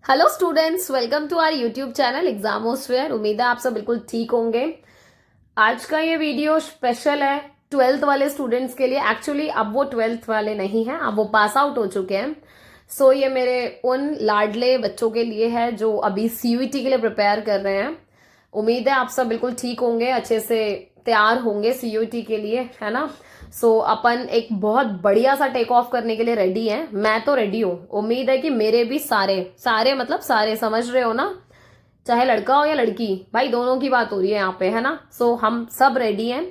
Hello students, welcome to our YouTube channel Examosphere. उम्मीद है आप सब बिल्कुल ठीक होंगे। आज का ये वीडियो स्पेशल है ट्वेल्थ वाले स्टूडेंट्स के लिए। एक्चुअली अब वो ट्वेल्थ वाले नहीं हैं, अब वो पास आउट हो चुके हैं। सो ये मेरे उन लाडले बच्चों के लिए है जो अभी सीयूईटी के लिए प्रिपेयर कर रहे हैं। उम्मीद है आप सब बिल्कुल ठीक होंगे, अच्छे से तैयार होंगे सीयूईटी के लिए, है ना। अपन एक बहुत बढ़िया सा टेक ऑफ करने के लिए रेडी हैं। मैं तो रेडी हूँ। उम्मीद है कि मेरे भी सारे सारे मतलब सारे, समझ रहे हो ना, चाहे लड़का हो या लड़की, भाई दोनों की बात हो रही है यहाँ पे, है ना। हम सब रेडी हैं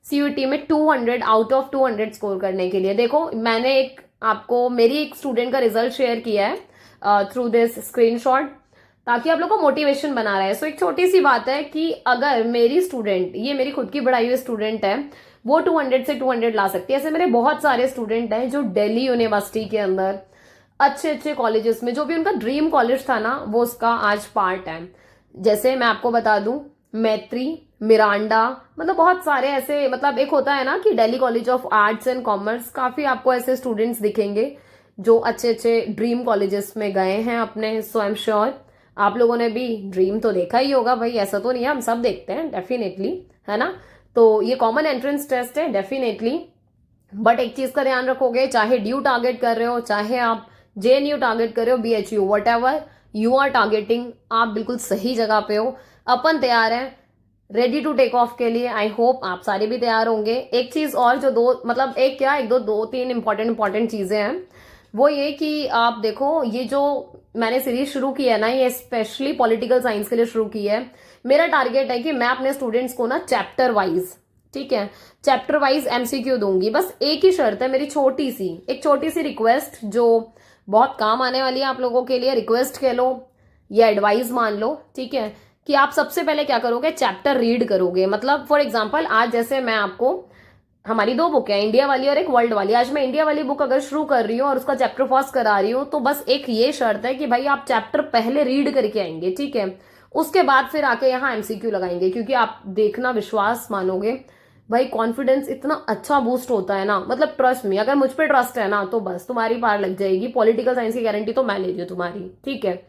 सीयूईटी में 200 आउट ऑफ 200 स्कोर करने के लिए। देखो, मैंने एक आपको मेरी एक स्टूडेंट का रिजल्ट शेयर किया है थ्रू दिस स्क्रीनशॉट, ताकि आप लोग को मोटिवेशन बना रहा है। एक छोटी सी बात है कि अगर मेरी स्टूडेंट, ये मेरी खुद की पढ़ाई हुई स्टूडेंट है, वो 200 से 200 ला सकती है। ऐसे मेरे बहुत सारे स्टूडेंट हैं जो दिल्ली यूनिवर्सिटी के अंदर अच्छे अच्छे कॉलेजेस में, जो भी उनका ड्रीम कॉलेज था ना, वो उसका आज पार्ट है। जैसे मैं आपको बता दूं, मैत्री, मिरांडा, मतलब बहुत सारे ऐसे, मतलब एक होता है ना कि Delhi college of arts and commerce, काफी आपको ऐसे स्टूडेंट्स दिखेंगे जो अच्छे अच्छे ड्रीम कॉलेजेस में गए हैं अपने। सो आई एम श्योर आप लोगों ने भी ड्रीम तो देखा ही होगा भाई, ऐसा तो नहीं है, हम सब देखते हैं डेफिनेटली, है ना। तो ये कॉमन एंट्रेंस टेस्ट है डेफिनेटली। बट एक चीज का ध्यान रखोगे, चाहे ड्यू टारगेट कर रहे हो, चाहे आप जेएनयू टारगेट कर रहे हो, BHU, whatever you are targeting, आप बिल्कुल सही जगह पे हो। अपन तैयार हैं रेडी टू टेक ऑफ के लिए। आई होप आप सारे भी तैयार होंगे। एक चीज और जो दो, मतलब एक क्या, एक दो दो तीन इंपॉर्टेंट चीजें हैं, वो ये कि आप देखो, ये जो मैंने सीरीज शुरू की है ना, ये स्पेशली पॉलिटिकल साइंस के लिए शुरू की है। मेरा टारगेट है कि मैं अपने स्टूडेंट्स को ना चैप्टर वाइज, ठीक है, चैप्टर वाइज एमसीक्यू दूंगी। बस एक ही शर्त है मेरी, एक छोटी सी रिक्वेस्ट, जो बहुत काम आने वाली है आप लोगों के लिए। रिक्वेस्ट कह लो या एडवाइस मान लो, ठीक है, कि आप सबसे पहले क्या करोगे, चैप्टर रीड करोगे। मतलब फॉर एग्जाम्पल, आज जैसे मैं आपको, हमारी दो बुक है, इंडिया वाली और एक वर्ल्ड वाली। आज मैं इंडिया वाली बुक अगर शुरू कर रही हूँ और उसका चैप्टर फर्स्ट करा रही हूँ, तो बस एक ये शर्त है कि भाई आप चैप्टर पहले रीड करके आएंगे, ठीक है। उसके बाद फिर आके यहाँ एमसीक्यू लगाएंगे, क्योंकि आप देखना, विश्वास मानोगे भाई, कॉन्फिडेंस इतना अच्छा बूस्ट होता है ना। मतलब ट्रस्ट में, अगर मुझ पर ट्रस्ट है ना, तो बस तुम्हारी पार लग जाएगी। पॉलिटिकल साइंस की गारंटी तो मैं ले रही हूँ तुम्हारी, ठीक है।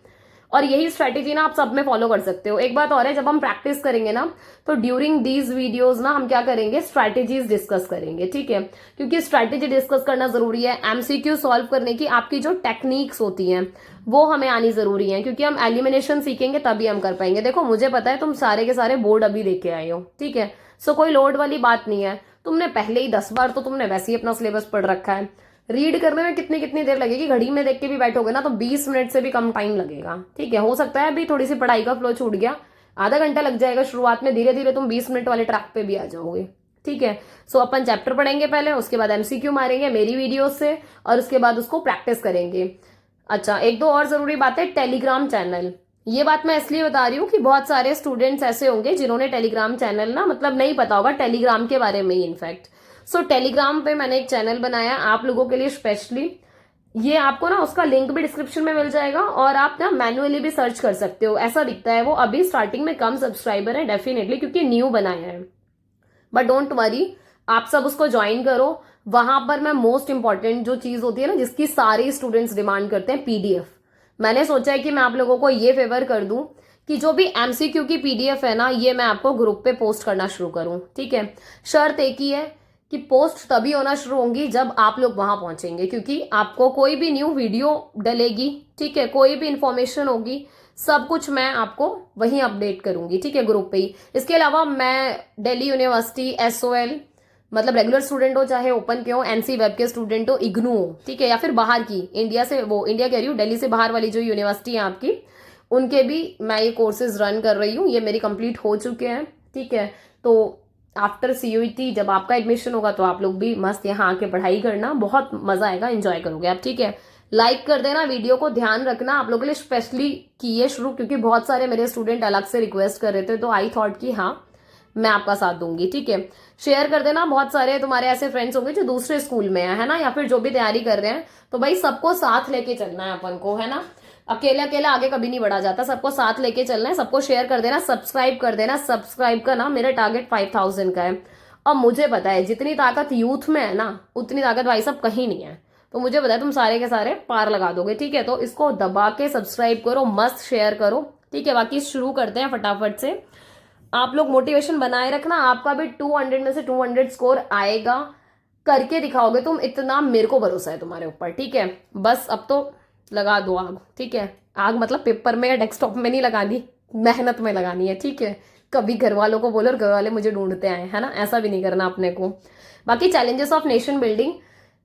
और यही स्ट्रैटेजी ना आप सब में फॉलो कर सकते हो। एक बात और है, जब हम प्रैक्टिस करेंगे ना, तो ड्यूरिंग दीज वीडियोस ना हम क्या करेंगे, स्ट्रैटेजीज डिस्कस करेंगे, ठीक है। क्योंकि स्ट्रैटेजी डिस्कस करना जरूरी है। एमसीक्यू सॉल्व करने की आपकी जो टेक्निक्स होती हैं, वो हमें आनी जरूरी है, क्योंकि हम एलिमिनेशन सीखेंगे तभी हम कर पाएंगे। देखो, मुझे पता है तुम सारे के सारे बोर्ड अभी लेके आए हो, ठीक है। कोई लोड वाली बात नहीं है। तुमने पहले ही 10 बार तो तुमने वैसे ही अपना सिलेबस पढ़ रखा है। रीड करने में कितनी कितनी देर लगेगी, घड़ी में देख के भी बैठोगे ना, तो 20 मिनट से भी कम टाइम लगेगा, ठीक है। हो सकता है अभी थोड़ी सी पढ़ाई का फ्लो छूट गया, आधा घंटा लग जाएगा शुरुआत में, धीरे धीरे तुम 20 मिनट वाले ट्रैक पे भी आ जाओगे, ठीक है। अपन चैप्टर पढ़ेंगे पहले, उसके बाद एमसीक्यू मारेंगे मेरी वीडियो से, और उसके बाद उसको प्रैक्टिस करेंगे। अच्छा, एक दो और जरूरी बात है, टेलीग्राम चैनल। ये बात मैं इसलिए बता रही हूँ कि बहुत सारे स्टूडेंट्स ऐसे होंगे जिन्होंने टेलीग्राम चैनल ना, मतलब नहीं पता होगा टेलीग्राम के बारे में ही इनफैक्ट। टेलीग्राम पे मैंने एक चैनल बनाया आप लोगों के लिए स्पेशली। ये आपको ना उसका लिंक भी डिस्क्रिप्शन में मिल जाएगा, और आप ना मैनुअली भी सर्च कर सकते हो, ऐसा दिखता है वो। अभी स्टार्टिंग में कम सब्सक्राइबर है डेफिनेटली, क्योंकि न्यू बनाया है। बट डोंट वरी, आप सब उसको ज्वाइन करो। वहां पर मैं मोस्ट इंपॉर्टेंट जो चीज होती है ना, जिसकी सारे स्टूडेंट्स डिमांड करते हैं, पीडीएफ। मैंने सोचा है कि मैं आप लोगों को ये फेवर कर दूं कि जो भी एमसीक्यू की पीडीएफ है ना, ये मैं आपको ग्रुप पे पोस्ट करना शुरू करूं, ठीक है। शर्त एक ही है कि पोस्ट तभी होना शुरू होंगी जब आप लोग वहां पहुंचेंगे, क्योंकि आपको कोई भी न्यू वीडियो डलेगी, ठीक है, कोई भी इंफॉर्मेशन होगी, सब कुछ मैं आपको वहीं अपडेट करूंगी, ठीक है, ग्रुप पे ही। इसके अलावा मैं दिल्ली यूनिवर्सिटी एसओएल, मतलब रेगुलर स्टूडेंट हो चाहे ओपन के हो, एनसी वेब के स्टूडेंट हो, इग्नू हो, ठीक है, या फिर बाहर की, इंडिया से, वो इंडिया कह रही हूँ, दिल्ली से बाहर वाली जो यूनिवर्सिटी है आपकी, उनके भी मैं ये कोर्सेज रन कर रही हूँ। ये मेरी कंप्लीट हो चुके हैं, ठीक है। तो आफ्टर सीयूईटी जब आपका एडमिशन होगा, तो आप लोग भी मस्त यहाँ आके पढ़ाई करना, बहुत मजा आएगा, एंजॉय करोगे आप, ठीक है। लाइक कर देना वीडियो को, ध्यान रखना आप लोगों के लिए स्पेशली किए शुरू, क्योंकि बहुत सारे मेरे स्टूडेंट अलग से रिक्वेस्ट कर रहे थे, तो आई थॉट कि हाँ मैं आपका साथ दूंगी, ठीक है। शेयर कर देना, बहुत सारे तुम्हारे ऐसे फ्रेंड्स होंगे जो दूसरे स्कूल में है ना, या फिर जो भी तैयारी कर रहे हैं। तो भाई सबको साथ लेके चलना है अपन को, है ना। अकेले अकेला आगे कभी नहीं बढ़ा जाता, सबको साथ लेके चलना है। सबको शेयर कर देना, सब्सक्राइब कर देना। सब्सक्राइब का ना मेरा टारगेट 5000 का है। और मुझे पता है जितनी ताकत यूथ में है ना, उतनी ताकत भाई साहब कहीं नहीं है। तो मुझे पता है तुम सारे के सारे पार लगा दोगे, ठीक है। तो इसको दबा के सब्सक्राइब करो, मस्त शेयर करो, ठीक है। बाकी शुरू करते हैं फटाफट से। आप लोग मोटिवेशन बनाए रखना, आपका भी 200 में से 200 स्कोर आएगा, करके दिखाओगे तुम, इतना मेरे को भरोसा है तुम्हारे ऊपर, ठीक है। बस अब तो लगा दो आग, ठीक है। आग मतलब पेपर में या डेस्कटॉप में नहीं लगानी, मेहनत में लगानी है, ठीक है। कभी घर वालों को बोलो और घर वाले मुझे ढूंढते आए, है ना, ऐसा भी नहीं करना अपने को। बाकी चैलेंजेस ऑफ नेशन बिल्डिंग,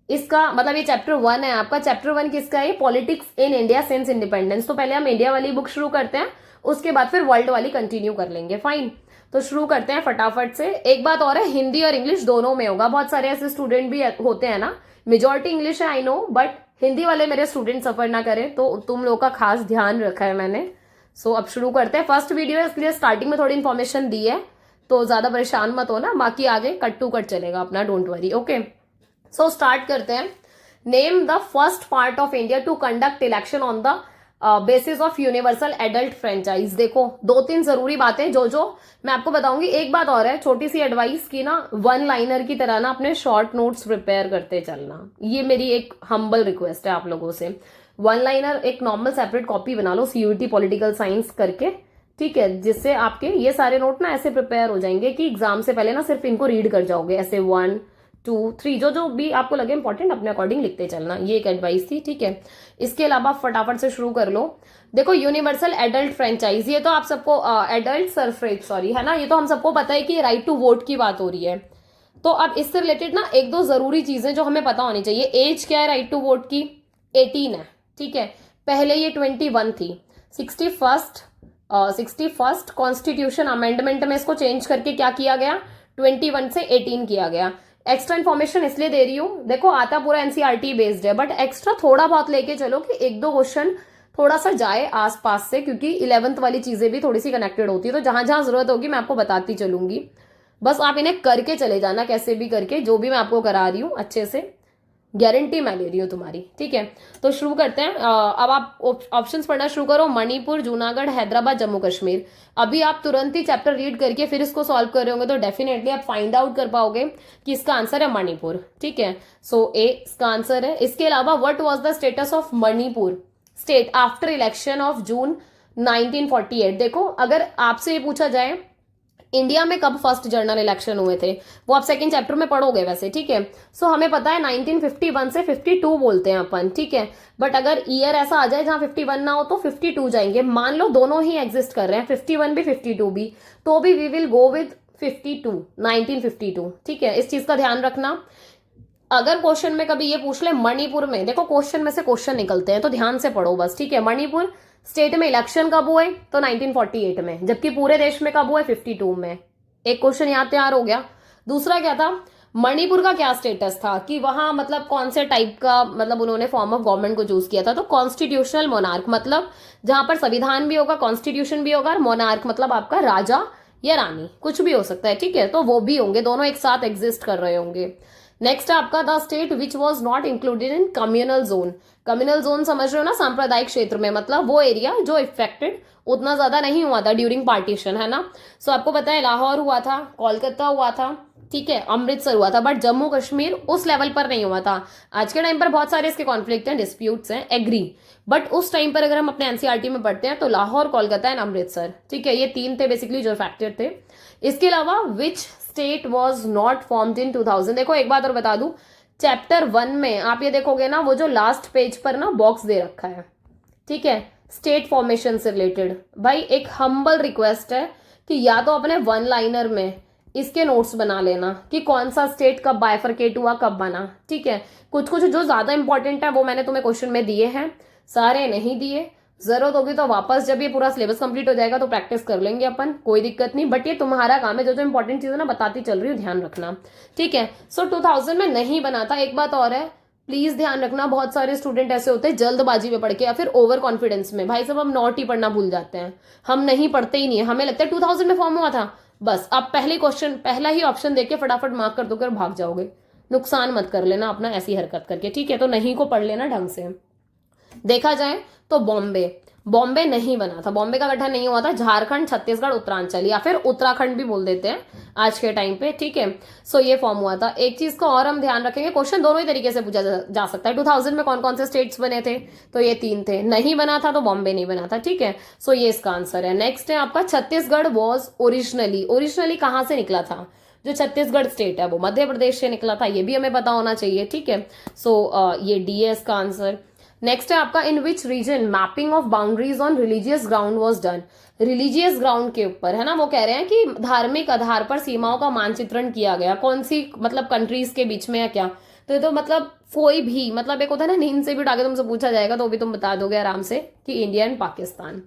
इसका मतलब ये चैप्टर 1 है आपका। चैप्टर 1 किसका है? Politics in India since independence. तो पहले हम इंडिया वाली बुक शुरू करते हैं, उसके बाद फिर वर्ल्ड वाली कंटिन्यू कर लेंगे, फाइन। तो शुरू करते हैं फटाफट से। एक बात और है, हिंदी और इंग्लिश दोनों में होगा। बहुत सारे ऐसे स्टूडेंट भी होते हैं ना, मेजोरिटी इंग्लिश है आई नो, बट हिंदी वाले मेरे स्टूडेंट सफर ना करें, तो तुम लोग का खास ध्यान रखा है मैंने। सो अब शुरू करते हैं। फर्स्ट वीडियो है, इसलिए स्टार्टिंग में थोड़ी इन्फॉर्मेशन दी है, तो ज्यादा परेशान मत हो ना, बाकी आगे कट टू कट चलेगा अपना, don't worry, okay. So start करते हैं। Name the first part of India to conduct election on the basis of universal adult franchise. देखो 2-3 जरूरी बातें जो मैं आपको बताऊंगी। एक बात और है, छोटी सी एडवाइस की ना, 1 लाइनर की तरह ना अपने शॉर्ट नोट्स प्रिपेयर करते चलना, ये मेरी एक हम्बल रिक्वेस्ट है आप लोगों से। 1 लाइनर एक नॉर्मल सेपरेट कॉपी बना लो, सीयूटी पॉलिटिकल साइंस करके, ठीक है, जिससे आपके ये सारे नोट ना ऐसे प्रिपेयर हो जाएंगे कि एग्जाम से पहले ना सिर्फ इनको रीड कर जाओगे, ऐसे 1, 2, 3 जो भी आपको लगे इंपॉर्टेंट अपने अकॉर्डिंग लिखते चलना, ये एक एडवाइस थी, ठीक है। इसके अलावा फटाफट से शुरू कर लो। देखो यूनिवर्सल एडल्ट फ्रेंचाइज, ये तो आप सबको एडल्ट सरफ्रेज सॉरी है ना, ये तो हम सबको पता है कि राइट टू वोट की बात हो रही है। तो अब इससे रिलेटेड ना 1-2 जरूरी चीजें जो हमें पता होनी चाहिए। एज क्या है राइट टू वोट की? 18 है, ठीक है। पहले ये 21 थी। 61st कॉन्स्टिट्यूशन अमेंडमेंट में इसको चेंज करके क्या किया गया? 21 से 18 किया गया। एक्स्ट्रा इन्फॉर्मेशन इसलिए दे रही हूं, देखो आता पूरा एनसीईआरटी बेस्ड है, बट एक्स्ट्रा थोड़ा बहुत लेके चलो कि 1-2 क्वेश्चन थोड़ा सा जाए आसपास से, क्योंकि 11th वाली चीजें भी थोड़ी सी कनेक्टेड होती है, तो जहां जहां जरूरत होगी मैं आपको बताती चलूंगी। बस आप इन्हें करके चले जाना, कैसे भी करके, जो भी मैं आपको करा रही हूँ अच्छे से, गारंटी मैं ले रही हूँ तुम्हारी, ठीक है। तो शुरू करते हैं। अब आप ऑप्शंस पढ़ना शुरू करो। मणिपुर, जूनागढ़, हैदराबाद, जम्मू कश्मीर। अभी आप तुरंत ही चैप्टर रीड करके फिर इसको सॉल्व कर रहे होंगे, तो डेफिनेटली आप फाइंड आउट कर पाओगे कि इसका आंसर है मणिपुर, ठीक है। सो ए इसका आंसर है। इसके अलावा what was the status of Manipur state after election of June 1948। देखो अगर आपसे ये पूछा जाए इंडिया में कब फर्स्ट जनरल इलेक्शन हुए थे, वो आप सेकंड चैप्टर में पढ़ोगे वैसे, ठीक है। सो हमें पता है 1951 से 52 बोलते हैं अपन, ठीक है। बट अगर ईयर ऐसा आ जाए जहां 51 ना हो तो 52 जाएंगे। मान लो दोनों ही एग्जिस्ट कर रहे हैं, 51 भी 52 भी, तो भी वी विल गो विद 52, 1952, ठीक है। इस चीज का ध्यान रखना। अगर क्वेश्चन में कभी ये पूछ ले मणिपुर में, देखो क्वेश्चन में से क्वेश्चन निकलते हैं, तो ध्यान से पढ़ो बस, ठीक है। मणिपुर स्टेट में इलेक्शन कब हुए? तो 1948 में, जबकि पूरे देश में कब हुए? 52 में। एक क्वेश्चन यहाँ तैयार हो गया। दूसरा क्या था? मणिपुर का क्या स्टेटस था, कि वहां मतलब कौन से टाइप का, मतलब उन्होंने फॉर्म ऑफ गवर्नमेंट को चूज किया था? तो कॉन्स्टिट्यूशनल मोनार्क, मतलब जहां पर संविधान भी होगा, कॉन्स्टिट्यूशन भी होगा, और मोनार्क मतलब आपका राजा या रानी, कुछ भी हो सकता है, ठीक है। तो वो भी होंगे, दोनों एक साथ एग्जिस्ट कर रहे होंगे। नेक्स्ट आपका the state which was not included in communal zone. Communal zone समझ रहे हो ना, सांप्रदायिक क्षेत्र में, मतलब वो एरिया जो इफेक्टेड उतना ज्यादा नहीं हुआ था ड्यूरिंग पार्टीशन, है ना। सो आपको पता है लाहौर हुआ था, कोलकाता हुआ था, ठीक है, अमृतसर हुआ था, बट जम्मू कश्मीर उस लेवल पर नहीं हुआ था। आज के टाइम पर बहुत सारे इसके कॉन्फ्लिक्ट हैं, डिस्प्यूट्स हैं, एग्री, बट उस टाइम पर अगर हम अपने एनसीईआरटी में पढ़ते हैं तो लाहौर, कोलकाता एंड अमृतसर, ठीक है, ये 3 थे बेसिकली जो फैक्टर थे। इसके अलावा which state was not formed in 2000। देखो एक बात और बता दूं, चैप्टर 1 में आप ये देखोगे ना, वो जो लास्ट पेज पर ना बॉक्स दे रखा है, ठीक है, स्टेट फॉर्मेशन से रिलेटेड। भाई एक हम्बल रिक्वेस्ट है कि या तो अपने 1 लाइनर में इसके नोट्स बना लेना कि कौन सा स्टेट कब बाइफरकेट हुआ, कब बना, ठीक है। कुछ कुछ जो ज्यादा इंपॉर्टेंट है वो मैंने तुम्हें क्वेश्चन में दिए हैं, सारे नहीं दिए। जरूरत होगी तो वापस जब ये पूरा सिलेबस कंप्लीट हो जाएगा तो प्रैक्टिस कर लेंगे अपन, कोई दिक्कत नहीं। बट ये तुम्हारा काम है, जो जो इंपॉर्टेंट चीजें ना बताती चल रही हूँ, ध्यान रखना, ठीक है। सो 2000 में नहीं बना था। एक बात और है, प्लीज ध्यान रखना, बहुत सारे स्टूडेंट ऐसे होते हैं जल्दबाजी में पढ़ के या फिर ओवर कॉन्फिडेंस में, भाई साहब हम नोट ही पढ़ना भूल जाते हैं, हम नहीं पढ़ते ही नहीं है, हमें लगता है 2000 में फॉर्म हुआ था, बस आप पहले क्वेश्चन पहला ही ऑप्शन देके फटाफट मार्क कर दोगे और भाग जाओगे। नुकसान मत कर लेना अपना ऐसी हरकत करके, ठीक है। तो नहीं को पढ़ लेना ढंग से। देखा जाए तो बॉम्बे, बॉम्बे नहीं बना था, बॉम्बे का गठन नहीं हुआ था, झारखंड, छत्तीसगढ़, उत्तरांचल या फिर उत्तराखंड भी बोल देते हैं आज के टाइम पे, ठीक है। सो ये फॉर्म हुआ था। एक चीज को और हम ध्यान रखेंगे, क्वेश्चन दोनों ही तरीके से पूछा जा सकता है। 2000 में कौन कौन से स्टेट्स बने थे, तो ये 3 थे, नहीं बना था तो बॉम्बे नहीं बना था, ठीक है। सो ये इसका आंसर है। नेक्स्ट है आपका छत्तीसगढ़ वॉज ओरिजिनली कहाँ से निकला था, जो छत्तीसगढ़ स्टेट है वो मध्य प्रदेश से निकला था, ये भी हमें पता होना चाहिए, ठीक है। सो ये डी है इसका आंसर। नेक्स्ट है आपका in which region mapping of boundaries on religious ground was done, religious ground के ऊपर, है ना, वो कह रहे हैं कि धार्मिक आधार पर सीमाओं का मानचित्रण किया गया, कौन सी मतलब कंट्रीज के बीच में है क्या, तो ये तो मतलब कोई भी, मतलब एक होता है ना नींद से भी उठा के तुमसे पूछा जाएगा तो भी तुम बता दोगे आराम से कि इंडिया एंड पाकिस्तान,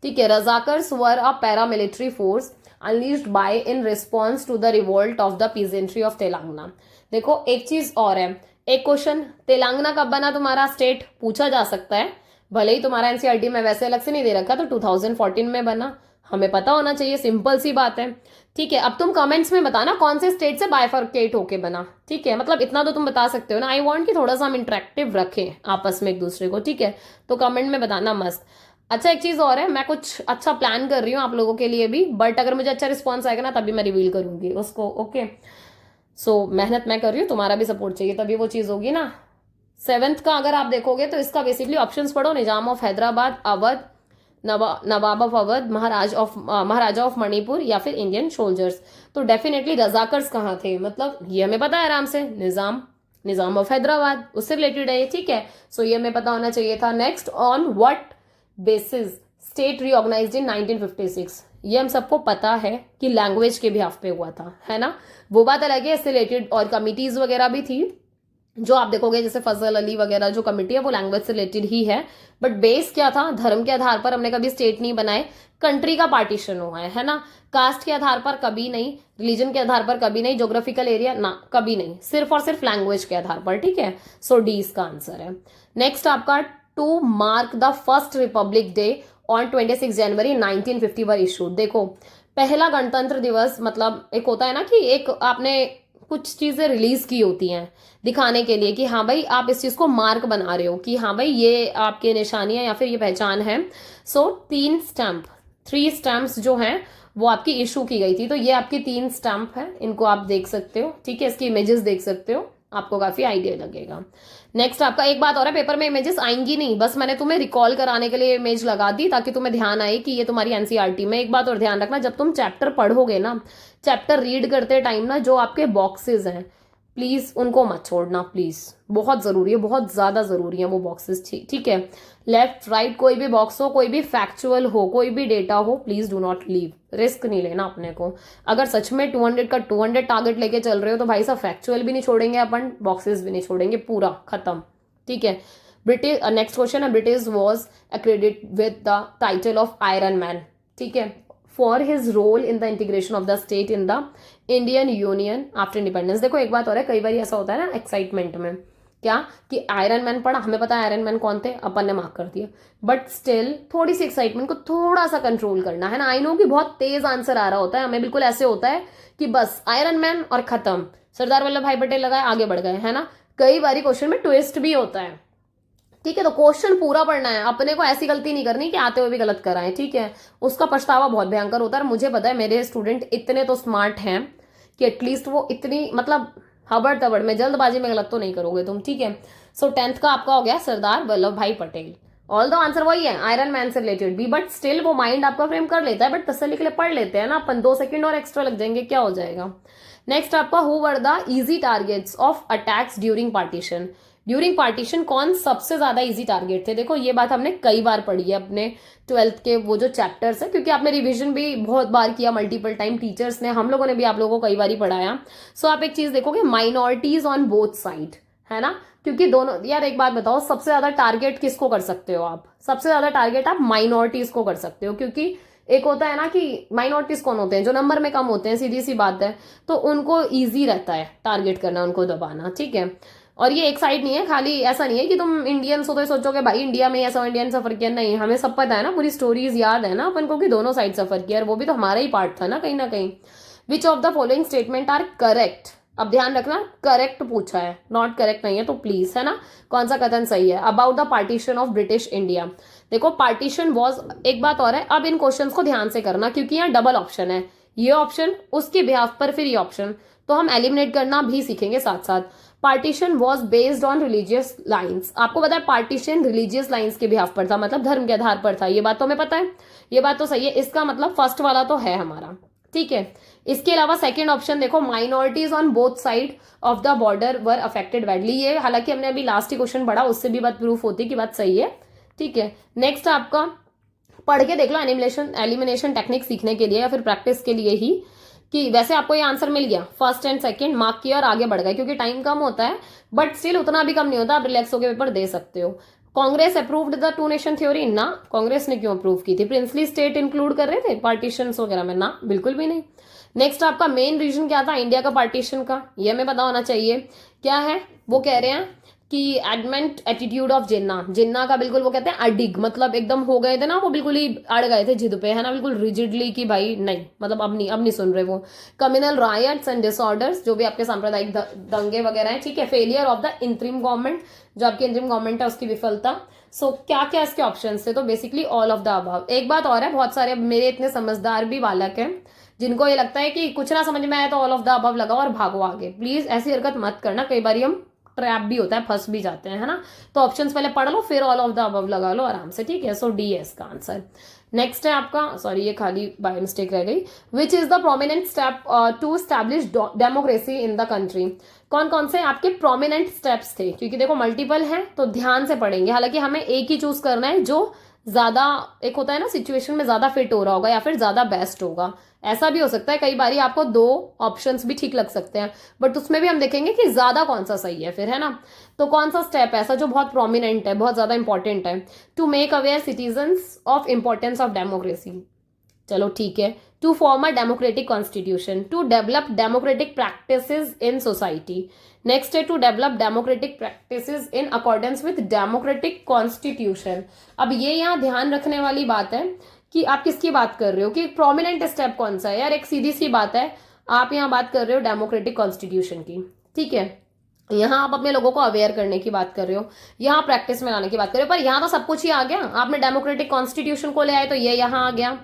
ठीक है। Razakars were a paramilitary force unleashed by in response to the revolt of the peasantry of Telangana. देखो एक चीज और है, एक क्वेश्चन, तेलंगाना कब बना तुम्हारा स्टेट, पूछा जा सकता है, भले ही तुम्हारा एनसीईआरटी में वैसे अलग से नहीं दे रखा, तो 2014 में बना, हमें पता होना चाहिए, सिंपल सी बात है, ठीक है। अब तुम कमेंट्स में बताना कौन से स्टेट से बाइफर्केट होके बना, ठीक है, मतलब इतना तो तुम बता सकते हो ना। आई वांट कि थोड़ा सा हम इंटरेक्टिव रखें आपस में एक दूसरे को, ठीक है, तो कमेंट में बताना मस्त। अच्छा एक चीज और है, मैं कुछ अच्छा प्लान कर रही हूँ आप लोगों के लिए भी, बट अगर मुझे अच्छा रिस्पॉन्स आएगा ना तभी मैं रिवील करूंगी उसको, ओके। सो मेहनत मैं कर रही हूँ, तुम्हारा भी सपोर्ट चाहिए तभी वो चीज होगी ना। 7th का अगर आप देखोगे तो इसका बेसिकली ऑप्शंस पढ़ो, Nizam of Hyderabad, Awadh, Nawab of Awadh, Maharaja of Manipur या फिर इंडियन सोल्जर्स। तो डेफिनेटली रजाकर्स कहाँ थे, मतलब ये हमें पता है आराम से, निजाम ऑफ हैदराबाद उससे रिलेटेड है, ठीक है। सो ये हमें पता होना चाहिए था। Next, on what basis state reorganized in 1956, ये हम सबको पता है कि लैंग्वेज के बिहाफ पे हुआ था, है ना, वो बात अलग है, इससे रिलेटेड और कमिटीज वगैरह भी थी जो आप देखोगे, जैसे फजल अली वगैरह जो कमिटी है वो लैंग्वेज से रिलेटेड ही है, बट बेस क्या था, धर्म के आधार पर हमने कभी स्टेट नहीं बनाए, कंट्री का पार्टीशन हुआ है ना, कास्ट के आधार पर कभी नहीं, रिलीजन के आधार पर कभी नहीं, ज्योग्राफिकल एरिया ना कभी नहीं, सिर्फ और सिर्फ लैंग्वेज के आधार पर, ठीक है। सो डी इसका आंसर है। नेक्स्ट आपका, to mark the first Republic Day on 26 January 1950 were issued. देखो पहला गणतंत्र दिवस, मतलब एक होता है ना कि एक आपने कुछ चीजें रिलीज की होती हैं दिखाने के लिए कि हाँ भाई आप इस चीज को मार्क बना रहे हो कि हाँ भाई ये आपके निशानियां या फिर ये पहचान है। सो 3 स्टैम्प्स जो हैं वो आपकी इशू की गई थी, तो ये आपकी 3 स्टैम्प है, इनको आप देख सकते हो, ठीक है, इसकी इमेजेस देख सकते हो, आपको काफी आइडिया लगेगा। नेक्स्ट आपका, एक बात और है, पेपर में इमेजेस आएंगी नहीं, बस मैंने तुम्हें रिकॉल कराने के लिए इमेज लगा दी ताकि तुम्हें ध्यान आए कि ये तुम्हारी एनसीईआरटी में। एक बात और ध्यान रखना, जब तुम चैप्टर पढ़ोगे ना, चैप्टर रीड करते टाइम ना, जो आपके बॉक्सेस हैं प्लीज उनको मत छोड़ना, प्लीज, बहुत जरूरी है, बहुत ज्यादा जरूरी है वो बॉक्सेस, ठीक है। लेफ्ट राइट कोई भी बॉक्स हो, कोई भी फैक्चुअल हो, कोई भी डेटा हो, please do not leave, risk नहीं लेना अपने को। अगर सच में 200 का 200 टारगेट लेके चल रहे हो तो भाई साहब फैक्चुअल भी नहीं छोड़ेंगे अपन, बॉक्सेस भी नहीं छोड़ेंगे, पूरा खत्म, ठीक है। ब्रिटिश, नेक्स्ट क्वेश्चन है, British was accredit with the title of iron man, ठीक है, for his role in the integration of the state in the Indian union after independence. देखो एक बात और है, कई बार ऐसा होता है ना एक्साइटमेंट में, क्या कि आयरन मैन पढ़ा, हमें पता है आयरन मैन कौन थे, अपन ने मार्क कर दिया, बट स्टिल थोड़ी सी एक्साइटमेंट को थोड़ा सा कंट्रोल करना है ना। आई नो कि बहुत तेज आंसर आ रहा होता है, हमें बिल्कुल ऐसे होता है कि बस आयरन मैन और खत्म, सरदार वल्लभ भाई पटेल लगाए आगे बढ़ गए, है ना। कई बार क्वेश्चन में ट्विस्ट भी होता है, ठीक है, तो क्वेश्चन पूरा पढ़ना है, अपने को ऐसी गलती नहीं करनी कि आते हुए भी गलत कराएं, ठीक है, उसका पछतावा बहुत भयंकर होता है। मुझे पता है मेरे स्टूडेंट इतने तो स्मार्ट हैं कि एटलीस्ट वो इतनी मतलब हबड़ तबड़ में जल्दबाजी में गलत तो नहीं करोगे तुम, ठीक है। सो 10th का आपका हो गया सरदार वल्लभ भाई पटेल, ऑल द आंसर वही है, आयरन मैन से रिलेटेड भी, बट स्टिल वो माइंड आपका फ्रेम कर लेता है, बट तसल्ली के लिए पढ़ लेते हैं ना अपन, 2 सेकंड और एक्स्ट्रा लग जाएंगे, क्या हो जाएगा। नेक्स्ट आपका, who were the easy targets of attacks during partition. During partition कौन सबसे ज्यादा इजी टारगेट थे, देखो ये बात हमने कई बार पढ़ी है अपने 12th के वो जो चैप्टर्स है, क्योंकि आपने रिवीजन भी बहुत बार किया, मल्टीपल टाइम टीचर्स ने, हम लोगों ने भी आप लोगों को कई बार ही पढ़ाया। सो आप एक चीज देखोगे, माइनॉरिटीज ऑन बोथ साइड, है ना, क्योंकि दोनों, यार एक बात बताओ, सबसे ज्यादा टारगेट किसको कर सकते हो आप, सबसे ज्यादा टारगेट आप माइनॉरिटीज को कर सकते हो, क्योंकि एक होता है ना कि माइनॉरिटीज कौन होते हैं, जो नंबर में कम होते हैं, सीधी सी बात है, तो उनको ईजी रहता है टारगेट करना, उनको दबाना, ठीक है। और ये एक साइड नहीं है खाली, ऐसा नहीं है कि तुम इंडियंस हो तो सोचोगे भाई इंडिया में ऐसा इंडियन सफर किया, नहीं, हमें सब पता है ना, पूरी स्टोरीज याद है ना अपन को कि दोनों साइड सफर किया, और वो भी तो हमारा ही पार्ट था ना कहीं ना कहीं। Which of the following statement are correct अब ध्यान रखना, करेक्ट पूछा है, नॉट करेक्ट नहीं है, तो प्लीज, है ना, कौन सा कथन सही है। About the partition of British India, देखो पार्टीशन वॉज, एक बात और है, अब इन क्वेश्चंस को ध्यान से करना क्योंकि यहाँ डबल ऑप्शन है, ये ऑप्शन उसके बिहाफ पर फिर ये ऑप्शन, तो हम एलिमिनेट करना भी सीखेंगे साथ साथ। Partition was based on religious lines, आपको पता है पार्टीशन रिलीजियस लाइन्स के बिहाफ पर था, मतलब धर्म के आधार पर था, ये बात तो हमें पता है, ये बात तो सही है, इसका मतलब फर्स्ट वाला तो है हमारा, ठीक है। इसके अलावा सेकंड ऑप्शन देखो, minorities on both side of the border were affected badly, ये हालांकि हमने अभी लास्ट ही क्वेश्चन पढ़ा, उससे भी बात प्रूफ होती है कि बात सही है, ठीक है। नेक्स्ट आपका पढ़ के देख लो, एलिमिनेशन टेक्निक सीखने के लिए या फिर प्रैक्टिस के लिए ही, कि वैसे आपको ये आंसर मिल गया, फर्स्ट एंड सेकंड मार्क किया और आगे बढ़ गए, क्योंकि टाइम कम होता है, बट स्टिल उतना भी कम नहीं होता, आप रिलैक्स होकर पेपर दे सकते हो। Congress approved the two nation theory ना, कांग्रेस ने क्यों अप्रूव की थी, प्रिंसली स्टेट इंक्लूड कर रहे थे पार्टीशन वगैरह में ना, बिल्कुल भी नहीं। नेक्स्ट आपका मेन रीजन क्या था इंडिया का पार्टीशन का, ये हमें पता होना चाहिए, क्या है, वो कह रहे हैं कि एडमेंट एटीट्यूड ऑफ जिन्ना, जिन्ना का बिल्कुल वो कहते हैं अडिग, मतलब एकदम हो गए थे ना, वो बिल्कुल ही अड़ गए थे जिद पे, है ना, बिल्कुल रिजिडली कि भाई नहीं, मतलब अब नहीं सुन रहे वो। कम्युनल रायट्स एंड डिसऑर्डर्स, जो भी आपके सांप्रदायिक दंगे वगैरह हैं, ठीक है। फेलियर ऑफ द इंतरिम गवर्नमेंट, जो आपकी इंतरिम गवर्नमेंट है उसकी विफलता। सो क्या क्या इसके ऑप्शन थे, तो basically all of the above. एक बात और है, बहुत सारे मेरे इतने समझदार भी बालक हैं जिनको ये लगता है कि कुछ ना समझ में आया तो ऑल ऑफ द अबव लगाओ और भागो आगे, प्लीज ऐसी हरकत मत करना, कई बार हम ट्रैप भी होता है, फंस भी जाते हैं, है ना। तो ऑप्शंस पहले पढ़ लो, फिर ऑल ऑफ द अबव लगा लो आराम से, ठीक है। सो डी है इसका आंसर। नेक्स्ट है आपका, सॉरी ये खाली बाय मिस्टेक रह गई, which is the prominent step to establish democracy in the country, कौन कौन से आपके प्रोमिनेंट स्टेप्स थे, क्योंकि देखो मल्टीपल है तो ध्यान से पढ़ेंगे, हालांकि हमें एक ही चूज करना है जो ज्यादा, एक होता है ना सिचुएशन में ज्यादा फिट हो रहा होगा या फिर ज्यादा बेस्ट होगा, ऐसा भी हो सकता है, कई बार आपको दो ऑप्शंस भी ठीक लग सकते हैं, बट उसमें भी हम देखेंगे कि ज्यादा कौन सा सही है फिर, है ना। तो कौन सा स्टेप ऐसा जो बहुत प्रोमिनेंट है, बहुत ज्यादा इंपॉर्टेंट है, to make aware citizens of importance of democracy, चलो ठीक है, to form a democratic constitution, to develop democratic practices in society. Next है to develop democratic practices in accordance with democratic constitution. अब ये यहाँ ध्यान रखने वाली बात है कि आप किसकी बात कर रहे हो, कि प्रोमिनेंट स्टेप कौन सा है, यार एक सीधी सी बात है, आप यहाँ बात कर रहे हो डेमोक्रेटिक कॉन्स्टिट्यूशन की, ठीक है, यहाँ आप अपने लोगों को अवेयर करने की बात कर रहे हो, यहाँ प्रैक्टिस में लाने की बात कर रहे हो, पर यहाँ तो सब कुछ ही आ गया, आपने डेमोक्रेटिक कॉन्स्टिट्यूशन को ले आए तो ये यहाँ आ गया,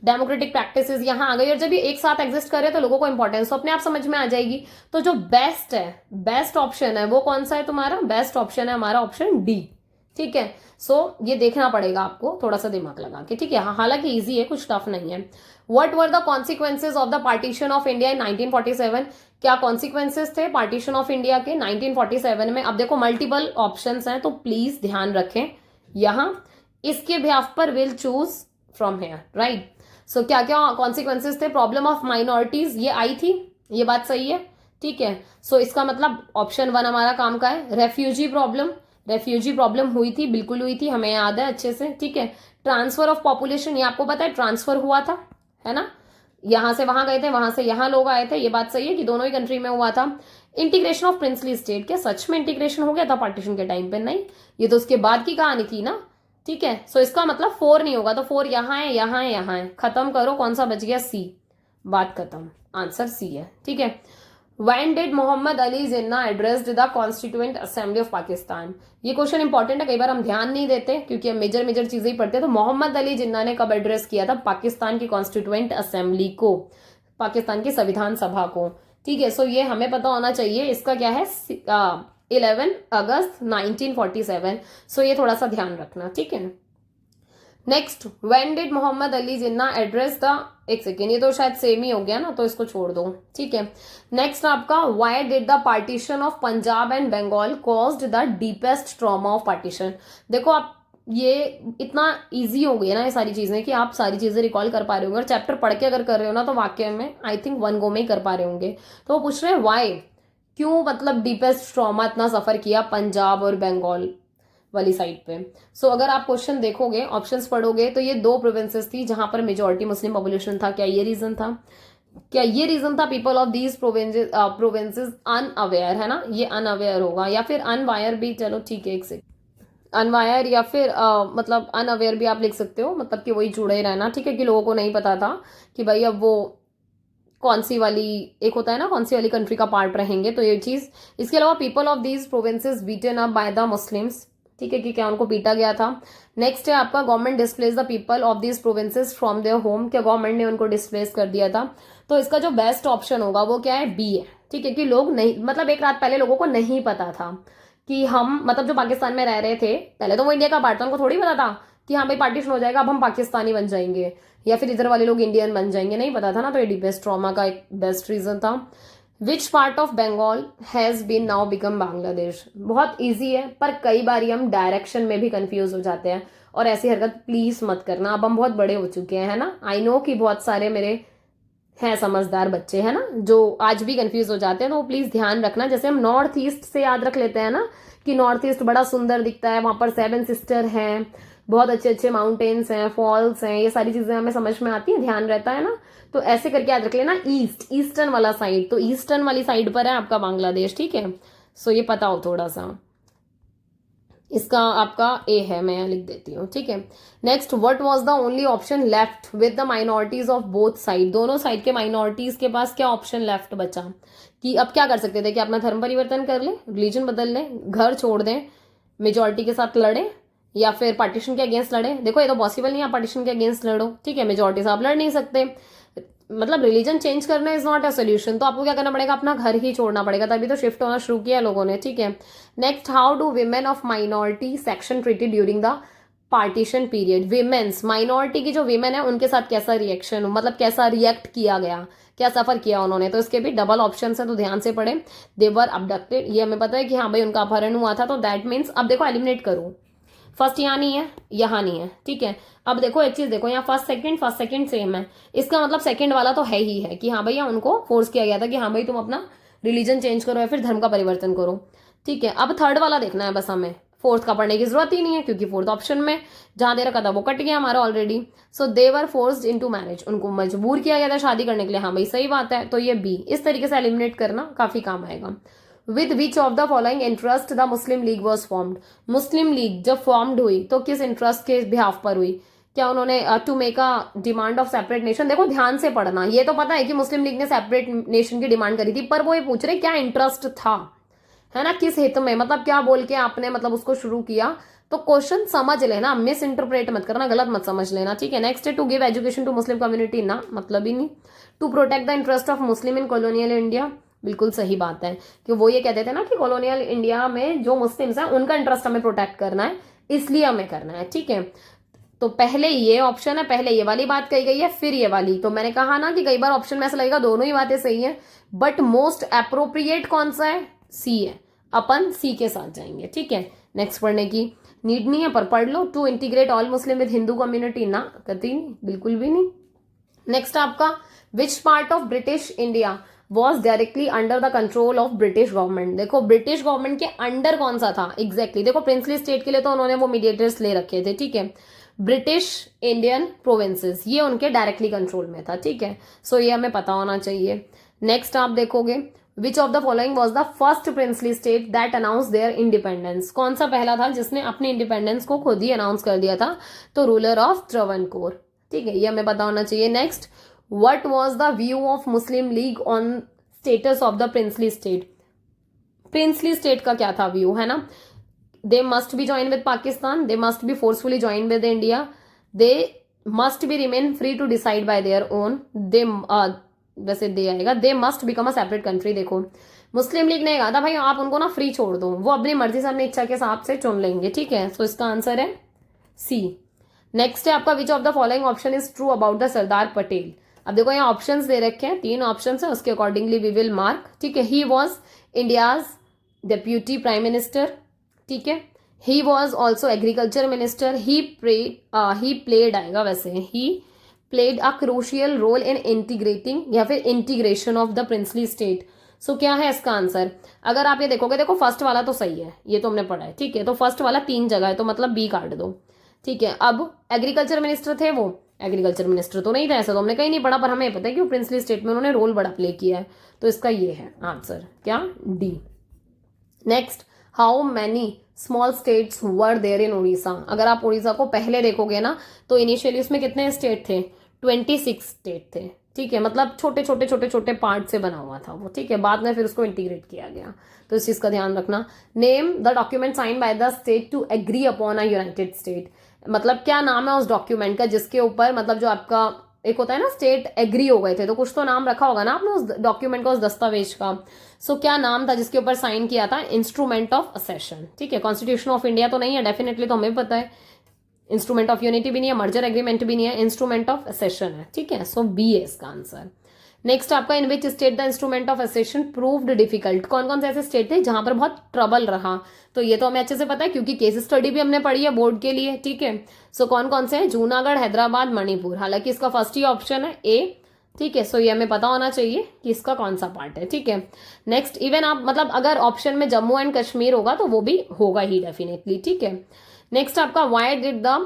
डेमोक्रेटिक प्रैक्टिसेस यहाँ आ गई, और जब ये एक साथ एग्जिस्ट कर रहे हैं तो लोगों को इंपॉर्टेंस तो अपने आप समझ में आ जाएगी। तो जो बेस्ट है, बेस्ट ऑप्शन है वो कौन सा है तुम्हारा, बेस्ट ऑप्शन है हमारा ऑप्शन डी, ठीक है। सो ये देखना पड़ेगा आपको थोड़ा सा दिमाग लगा के, ठीक है, हालांकि इजी है, कुछ टफ नहीं है। What were the consequences of the partition of India in 1947, क्या कॉन्सिक्वेंसेज थे पार्टीशन ऑफ इंडिया के 1947 में। अब देखो मल्टीपल ऑप्शंस हैं तो प्लीज ध्यान रखें, यहां इसके बिहाफ पर will choose from here, right. So क्या क्या कॉन्सिक्वेंसेज थे, प्रॉब्लम ऑफ माइनॉरिटीज ये आई थी, ये बात सही है, ठीक है। सो इसका मतलब ऑप्शन 1 हमारा काम का है। रेफ्यूजी प्रॉब्लम हुई थी, बिल्कुल हुई थी, हमें याद है अच्छे से, ठीक है। ट्रांसफर ऑफ पॉपुलेशन, ये आपको पता है ट्रांसफर हुआ था, है ना, यहां से वहां गए थे, वहां से यहां लोग आए थे, ये बात सही है कि दोनों ही कंट्री में हुआ था। इंटीग्रेशन ऑफ प्रिंसली स्टेट, क्या सच में इंटीग्रेशन हो गया था पार्टीशन के टाइम पे, नहीं, ये तो उसके बाद की कहानी थी ना, ठीक है। सो इसका मतलब 4 नहीं होगा, तो 4 यहाँ है, यहाँ है, यहाँ है, खत्म करो, कौन सा बच गया, सी, बात खत्म, आंसर सी है, ठीक है। When did Mohammad Ali Jinnah addressed the constituent assembly of Pakistan, ये क्वेश्चन इंपॉर्टेंट है, कई बार हम ध्यान नहीं देते क्योंकि हम मेजर मेजर चीजें ही पढ़ते हैं। तो मोहम्मद अली जिन्ना ने कब एड्रेस किया था पाकिस्तान की कॉन्स्टिट्यूएंट असेंबली को, पाकिस्तान की संविधान सभा को, ठीक है। सो ये हमें पता होना चाहिए, इसका क्या है 11 अगस्त 1947। सो ये थोड़ा सा ध्यान रखना, ठीक है। Next, when did Mohammad Ali Jinnah address the, एक सेकेंड, ये तो शायद सेम ही हो गया ना, तो इसको छोड़ दो, ठीक है। नेक्स्ट आपका, why did the partition of Punjab and Bengal caused the deepest trauma of partition. देखो आप ये इतना इजी हो गया ना ये सारी चीजें कि आप सारी चीजें रिकॉल कर पा रहे होंगे, और चैप्टर पढ़ के अगर कर रहे हो ना तो वाक्य में आई थिंक 1 गो में ही कर पा रहे होंगे। तो वो पूछ रहे हैं वाई, क्यों, मतलब डीपेस्ट ट्रॉमा इतना सफर किया पंजाब और बंगाल वाली साइड पे। सो अगर आप क्वेश्चन देखोगे, ऑप्शंस पढ़ोगे, तो ये 2 प्रोविंसेस थी जहां पर मेजोरिटी मुस्लिम पॉपुलेशन था, क्या ये रीजन था, क्या ये रीजन था, people of these provinces unaware, है ना, ये अनअवेयर होगा, या फिर अनवायर भी, चलो ठीक है, एक सेकंड, अनवायर या फिर मतलब अनअवेयर भी आप लिख सकते हो, मतलब कि वही जुड़े रहना, ठीक है, कि लोगों को नहीं पता था कि भाई अब वो कौन सी वाली, एक होता है ना कौन सी वाली कंट्री का पार्ट रहेंगे, तो ये चीज। इसके अलावा people of these provinces beaten up by the Muslims, ठीक है, कि क्या उनको पीटा गया था। नेक्स्ट है आपका government displace the people of these provinces from their home, क्या गवर्नमेंट ने उनको डिस्प्लेस कर दिया था। तो इसका जो बेस्ट ऑप्शन होगा वो क्या है, बी है, ठीक है, कि लोग नहीं, मतलब एक रात पहले लोगों को नहीं पता था कि हम, मतलब जो पाकिस्तान में रह रहे थे, पहले तो वो इंडिया का पार्ट था, उनको थोड़ी पता था कि हाँ भाई पार्टीशन हो जाएगा अब हम पाकिस्तानी बन जाएंगे या फिर इधर वाले लोग इंडियन बन जाएंगे, नहीं पता था ना। तो ये डीपेस्ट ट्रॉमा का एक बेस्ट रीजन था। Which part of Bengal has been now become Bangladesh, बहुत ईजी है, पर कई बार हम डायरेक्शन में भी कंफ्यूज हो जाते हैं, और ऐसी हरकत प्लीज मत करना। अब हम बहुत बड़े हो चुके हैं, है ना। आई नो कि बहुत सारे मेरे हैं समझदार बच्चे, है ना, जो आज भी कंफ्यूज हो जाते हैं, तो प्लीज ध्यान रखना। जैसे हम नॉर्थ ईस्ट से याद रख लेते हैं ना कि नॉर्थ ईस्ट बड़ा सुंदर दिखता है, वहां पर 7 सिस्टर हैं, बहुत अच्छे अच्छे माउंटेन्स हैं, फॉल्स हैं, ये सारी चीजें हमें समझ में आती है, ध्यान रहता है ना। तो ऐसे करके याद रख लेना, ईस्ट, ईस्टर्न वाला साइड, तो ईस्टर्न वाली साइड पर है आपका बांग्लादेश, ठीक है। सो ये पता हो थोड़ा सा। इसका आपका ए है, मैं यहाँ लिख देती हूँ, ठीक है। Next, what was the only option left with the minorities of both side, दोनों साइड के माइनॉरिटीज के पास क्या ऑप्शन लेफ्ट बचा, कि अब क्या कर सकते थे, कि अपना धर्म परिवर्तन कर ले, रिलीजन बदल ले, घर छोड़ दें, मेजोरिटी के साथ लड़े, या फिर पार्टीशन के अगेंस्ट लड़े। देखो ये तो पॉसिबल नहीं है पार्टीशन के अगेंस्ट लड़ो, ठीक है, मेजोरिटी से आप लड़ नहीं सकते, मतलब रिलीजन चेंज करना इज नॉट अ सोल्यूशन, तो आपको क्या करना पड़ेगा, अपना घर ही छोड़ना पड़ेगा, तभी तो शिफ्ट होना शुरू किया लोगों ने, ठीक है। Next, how do women of minority section treated during the partition period, women's, minority की जो विमेन है उनके साथ कैसा रिएक्शन हो, मतलब कैसा रिएक्ट किया गया, क्या सफर किया उन्होंने। तो इसके भी डबल ऑप्शन है, तो ध्यान से पढ़े। दे वर अबडक्टेड, ये हमें पता है कि हाँ भाई उनका अपहरण हुआ था, तो दैट मीन्स, अब देखो एलिमिनेट करो, फर्स्ट यहाँ नहीं है, यहाँ नहीं है, ठीक है। अब देखो एक चीज देखो, यहाँ फर्स्ट सेकंड सेम है, इसका मतलब सेकंड वाला तो है ही है, कि हाँ भैया उनको फोर्स किया गया था कि हाँ भाई तुम अपना रिलीजन चेंज करो या फिर धर्म का परिवर्तन करो, ठीक है। अब थर्ड वाला देखना है बस हमें, फोर्थ का पढ़ने की जरूरत ही नहीं है, क्योंकि फोर्थ ऑप्शन में जहां दे रखा था वो कट गया हमारा ऑलरेडी। सो दे वर फोर्स्ड इनटू मैरिज, उनको मजबूर किया गया था शादी करने के लिए, हाँ भाई सही बात है, तो ये बी, इस तरीके से एलिमिनेट करना काफी काम आएगा। With which of the following interest the Muslim league was formed, Muslim league जब फॉर्म्ड हुई तो किस इंटरेस्ट के बिहाफ पर हुई, क्या उन्होंने to make a demand of separate nation. देखो ध्यान से पढ़ना, ये तो पता है कि मुस्लिम लीग ने सेपरेट नेशन की डिमांड करी थी, पर वो ये पूछ रहे क्या इंटरेस्ट था, है ना, किस हित में, मतलब क्या बोल के आपने मतलब उसको शुरू किया। तो क्वेश्चन समझ लेना, मिस इंटरप्रेट मत करना, गलत मत समझ लेना, ठीक है। नेक्स्ट है to give education to Muslim community, ना मतलब ही नहीं। To protect the interest of Muslim in colonial India, बिल्कुल सही बात है, कि वो ये कहते थे ना कि कॉलोनियल इंडिया में जो मुस्लिम्स हैं उनका इंटरेस्ट हमें प्रोटेक्ट करना है, इसलिए हमें करना है, ठीक है। तो पहले ये ऑप्शन है, पहले ये वाली बात कही गई है, फिर ये वाली। तो मैंने कहा ना कि कई बार ऑप्शन में ऐसा लगेगा दोनों ही बातें सही है, बट मोस्ट अप्रोप्रिएट कौन सा है, सी है, अपन सी के साथ जाएंगे, ठीक है। नेक्स्ट पढ़ने की नीड नहीं है, पर पढ़ लो। To integrate all Muslim with Hindu community, ना कतई नहीं, बिल्कुल भी नहीं। नेक्स्ट आपका, which part of British India was directly under the control of British government, देखो ब्रिटिश गवर्नमेंट के अंडर कौन सा था एग्जैक्टली देखो प्रिंसली स्टेट के लिए तो उन्होंने वो मीडिएटर्स ले रखे थे, ठीक है। ब्रिटिश इंडियन प्रोविंसेस ये उनके डायरेक्टली कंट्रोल में था, ठीक है। सो ये हमें पता होना चाहिए। नेक्स्ट आप देखोगे, विच of the following was the first princely state that announce their independence, कौन सा पहला था जिसने अपनी इंडिपेंडेंस को खुद ही अनाउंस कर दिया था, तो रूलर ऑफ ट्रावनकोर, ठीक है, ये हमें पता होना चाहिए। Next, what was the view of Muslim League on status of the princely state, princely state का क्या था व्यू, है ना। they must be joined with Pakistan, they must be forcefully joined with India, they must be remain free to decide by their own, they वैसे दे आएगा, they must become a separate country। देखो मुस्लिम लीग ने कहा था भाई आप उनको ना फ्री छोड़ दो, वो अपनी मर्जी से अपनी इच्छा के हिसाब से चुन लेंगे, ठीक है। तो इसका आंसर है सी। नेक्स्ट है आपका, which of the following option is true about the Sardar Patel. अब देखो यहाँ ऑप्शंस दे रखे हैं, 3 ऑप्शंस है, उसके अकॉर्डिंगली वी विल मार्क, ठीक है। He was India's deputy prime minister, ठीक है। He was also agriculture minister, he played आएगा वैसे, he played a crucial role in integrating या फिर integration of the princely state. So क्या है इसका आंसर, अगर आप ये देखोगे, देखो फर्स्ट वाला तो सही है, ये तो हमने पढ़ा है, ठीक है। तो फर्स्ट वाला 3 जगह है, तो मतलब बी काट दो, ठीक है। अब एग्रीकल्चर मिनिस्टर थे वो, एग्रीकल्चर मिनिस्टर तो नहीं था, ऐसा तो हमने कहीं नहीं पढ़ा, पर हमें पता है कि वो प्रिंसली स्टेट में उन्होंने रोल बड़ा प्ले किया है, तो इसका ये है आंसर, क्या, D. Next, how many small states were there in Orissa. अगर आप उड़ीसा को पहले देखोगे ना तो इनिशियली उसमें कितने स्टेट थे, 26 स्टेट थे, ठीक है, मतलब छोटे छोटे छोटे छोटे पार्ट से बना हुआ था वो, ठीक है, बाद में फिर उसको इंटीग्रेट किया गया। तो इस चीज का ध्यान रखना। Name the document sign by the state to agree upon a united state, मतलब क्या नाम है उस डॉक्यूमेंट का जिसके ऊपर, मतलब जो आपका एक होता है ना स्टेट एग्री हो गए थे, तो कुछ तो नाम रखा होगा ना आपने उस डॉक्यूमेंट का, उस दस्तावेज का। सो क्या नाम था जिसके ऊपर साइन किया था? इंस्ट्रूमेंट ऑफ असेशन, ठीक है। कॉन्स्टिट्यूशन ऑफ इंडिया तो नहीं है डेफिनेटली, तो हमें पता है। इंस्ट्रूमेंट ऑफ यूनिटी भी नहीं है, मर्जर एग्रीमेंट भी नहीं है, इंस्ट्रूमेंट ऑफ असेशन है, ठीक है। सो बी है इसका आंसर। नेक्स्ट आपका, in which state the instrument of accession proved difficult, कौन कौन से ऐसे स्टेट थे जहां पर बहुत ट्रबल रहा? तो ये तो हमें अच्छे से पता है क्योंकि केस स्टडी भी हमने पढ़ी है बोर्ड के लिए, ठीक है। सो कौन कौन से हैं? जूनागढ़, हैदराबाद, मणिपुर। हालांकि इसका फर्स्ट ही ऑप्शन है ए, ठीक है। सो ये हमें पता होना चाहिए कि इसका कौन सा पार्ट है, ठीक है। नेक्स्ट, इवन आप मतलब अगर ऑप्शन में जम्मू एंड कश्मीर होगा तो वो भी होगा ही डेफिनेटली, ठीक है। नेक्स्ट आपका, why did the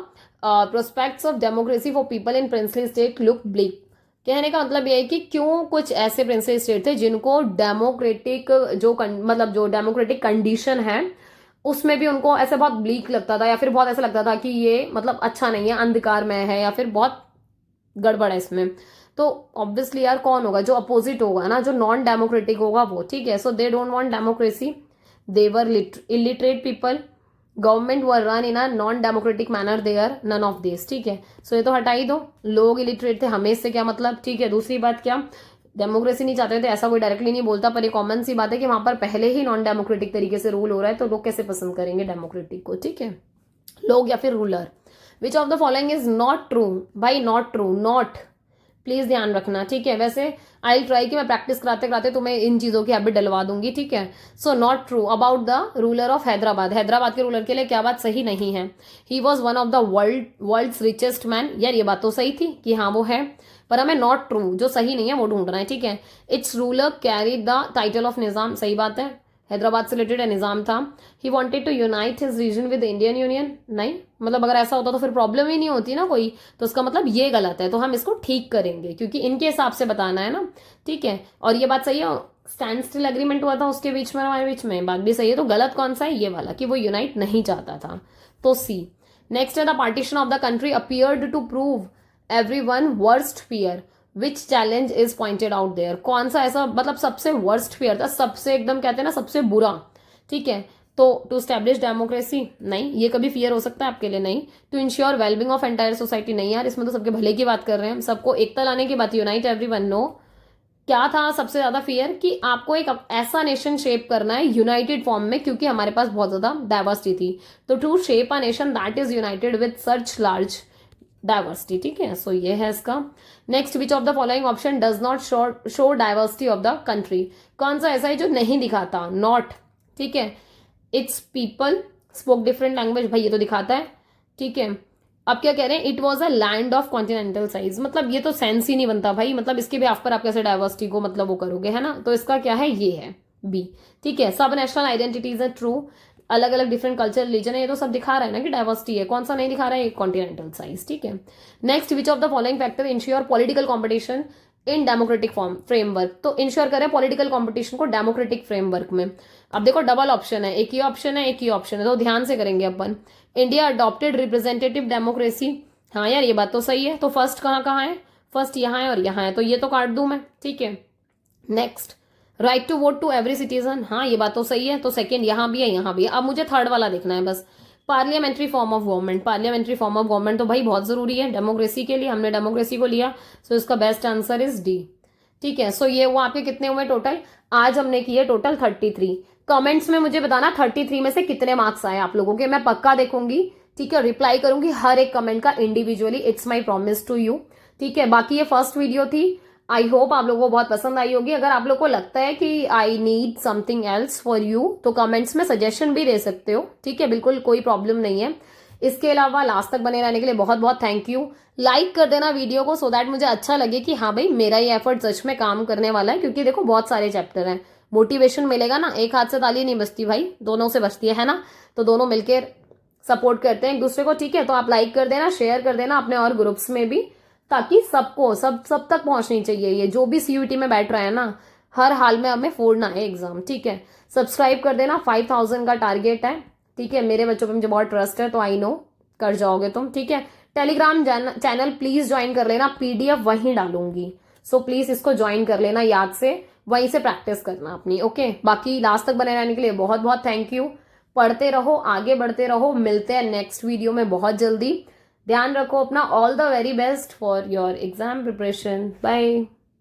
prospects of democracy for people in princely state look bleak, कहने का मतलब यह है कि क्यों कुछ ऐसे प्रिंसली स्टेट थे जिनको डेमोक्रेटिक मतलब जो डेमोक्रेटिक कंडीशन है उसमें भी उनको ऐसे बहुत ब्लीक लगता था, या फिर बहुत ऐसा लगता था कि ये मतलब अच्छा नहीं है, अंधकार में है, या फिर बहुत गड़बड़ है इसमें। तो ऑब्वियसली यार कौन होगा? जो अपोजिट होगा ना, जो नॉन डेमोक्रेटिक होगा वो, ठीक है। So they don't want democracy, they were illiterate people, government were run in a non democratic manner, they are none of this, ठीक है। सो ये तो हटा ही दो, लोग इलिटरेट थे, हमें इससे क्या मतलब, ठीक है। दूसरी बात क्या, डेमोक्रेसी नहीं चाहते थे ऐसा कोई डायरेक्टली नहीं बोलता, पर ये कॉमन सी बात है कि वहां पर पहले ही नॉन डेमोक्रेटिक तरीके से रूल हो रहा है, तो लोग कैसे पसंद करेंगे डेमोक्रेटिक को, ठीक है, लोग या फिर ruler. Which of the following is not true? भाई नॉट ट्रू, नॉट प्लीज ध्यान रखना, ठीक है। वैसे आई ट्राई कि मैं प्रैक्टिस कराते कराते तुम्हें इन चीजों की हैबिट डलवा दूंगी, ठीक है। So not true about the ruler of Hyderabad, Hyderabad के रूलर के लिए क्या बात सही नहीं है? He was one of the world's richest man, यार ये बात तो सही थी कि हाँ वो है, पर हमें नॉट ट्रू जो सही नहीं है वो ढूंढना है, ठीक है। Its ruler carry the title of Nizam, सही बात है, हैदराबाद से रिलेटेड निजाम था। He wanted to unite his region with Indian union, नहीं, मतलब अगर ऐसा होता तो फिर प्रॉब्लम ही नहीं होती ना कोई, तो उसका मतलब ये गलत है, तो हम इसको ठीक करेंगे क्योंकि इनके हिसाब से बताना है ना, ठीक है। और ये बात सही है, स्टैंड स्टिल एग्रीमेंट हुआ था उसके बीच में, हमारे बीच में, बात भी सही है। तो गलत कौन सा है? ये वाला कि वो यूनाइट नहीं चाहता था, तो सी। नेक्स्ट है, the partition of the country appeared to prove everyone worst fear, which challenge is pointed out there, कौन सा ऐसा मतलब सबसे वर्स्ट फियर था, सबसे एकदम कहते हैं ना सबसे बुरा, ठीक है। तो टू स्टैब्लिश डेमोक्रेसी, नहीं, ये कभी फियर हो सकता है आपके लिए? नहीं। To ensure wellbeing of entire society, नहीं यार, इसमें तो सबके भले की बात कर रहे हैं हम, सबको एकता लाने की बात, यूनाइट एवरीवन, नो। क्या था सबसे ज्यादा फियर? कि आपको एक ऐसा नेशन शेप करना है यूनाइटेड फॉर्म में, क्योंकि हमारे पास बहुत ज्यादा डाइवर्सिटी थी, तो to shape a nation that is united with such large diversity, ठीक है। सो ये है इसका। Next, which of the following option does not show diversity of the country, कौन सा ऐसा है जो नहीं दिखाता? नॉट, ठीक है। It's people spoke different language, भाई ये तो दिखाता है, ठीक है। अब क्या कह रहे हैं? It was a land of continental size, मतलब ये तो सेंस ही नहीं बनता भाई, मतलब इसके भी आप कैसे डाइवर्सिटी को मतलब वो करोगे, है ना। तो इसका क्या है? ये है बी, ठीक है। सब नेशनल आइडेंटिटीज है, ट्रू। अलग अलग डिफरेंट कल्चर रिलीजन है, ये तो सब दिखा रहा है ना कि डाइवर्सिटी है, कौन सा नहीं दिखा रहा है? कॉन्टिनेंटल साइज, ठीक है। Next, which of the following factor ensure political competition in democratic form framework, तो इंश्योर करें पॉलिटिकल कॉम्पिटिशन को डेमोक्रेटिक फ्रेमवर्क में। अब देखो डबल ऑप्शन है, एक ही ऑप्शन है, एक ही ऑप्शन है, तो ध्यान से करेंगे अपन। इंडिया अडॉप्टेड रिप्रेजेंटेटिव डेमोक्रेसी, हाँ यार ये बात तो सही है, तो फर्स्ट कहाँ कहाँ है? फर्स्ट यहाँ है और यहाँ है, तो ये तो काट दूं मैं, ठीक है। Next, right to vote to every citizen, हाँ ये बात तो सही है, तो सेकंड यहाँ भी है, यहाँ भी है। अब मुझे थर्ड वाला देखना है बस, parliamentary form of government, parliamentary form of government तो भाई बहुत जरूरी है डेमोक्रेसी के लिए, हमने डेमोक्रेसी को लिया, सो इसका बेस्ट आंसर इज डी, ठीक है। सो ये वो आपके कितने हुए टोटल? आज हमने किए टोटल 33। कमेंट्स में मुझे बताना 33 में से कितने मार्क्स आए आप लोगों के, मैं पक्का देखूंगी, ठीक है, रिप्लाई करूंगी हर एक कमेंट का individually, it's my promise to you, ठीक है। बाकी ये फर्स्ट वीडियो थी, आई होप आप लोगों को बहुत पसंद आई होगी। अगर आप लोग को लगता है कि I need something else for you, तो कमेंट्स में सजेशन भी दे सकते हो, ठीक है, बिल्कुल कोई प्रॉब्लम नहीं है। इसके अलावा लास्ट तक बने रहने के लिए बहुत बहुत थैंक यू। लाइक कर देना वीडियो को, सो दैट मुझे अच्छा लगे कि हाँ भाई मेरा ये एफर्ट सच में काम करने वाला है, क्योंकि देखो बहुत सारे चैप्टर हैं, मोटिवेशन मिलेगा ना, एक हाथ से ताली नहीं बजती भाई, दोनों से बजती है ना, तो दोनों मिलकर सपोर्ट करते हैं एक दूसरे को, ठीक है। तो आप लाइक कर देना, शेयर कर देना अपने और ग्रुप्स में भी, ताकि सबको सब तक पहुंचनी चाहिए ये, जो भी सीयूटी में बैठ रहा है ना, हर हाल में हमें फोड़ना है एग्जाम, ठीक है। सब्सक्राइब कर देना, 5000 का टारगेट है, ठीक है। मेरे बच्चों पे मुझे बहुत ट्रस्ट है, तो आई नो कर जाओगे तुम, ठीक है। टेलीग्राम चैनल प्लीज ज्वाइन कर लेना, पीडीएफ वहीं डालूंगी, सो प्लीज इसको ज्वाइन कर लेना याद से, वहीं से प्रैक्टिस करना अपनी। ओके, बाकी लास्ट तक बने रहने के लिए बहुत बहुत थैंक यू। पढ़ते रहो, आगे बढ़ते रहो, मिलते हैं नेक्स्ट वीडियो में बहुत जल्दी। ध्यान रखो अपना। All the very best for your exam preparation. Bye.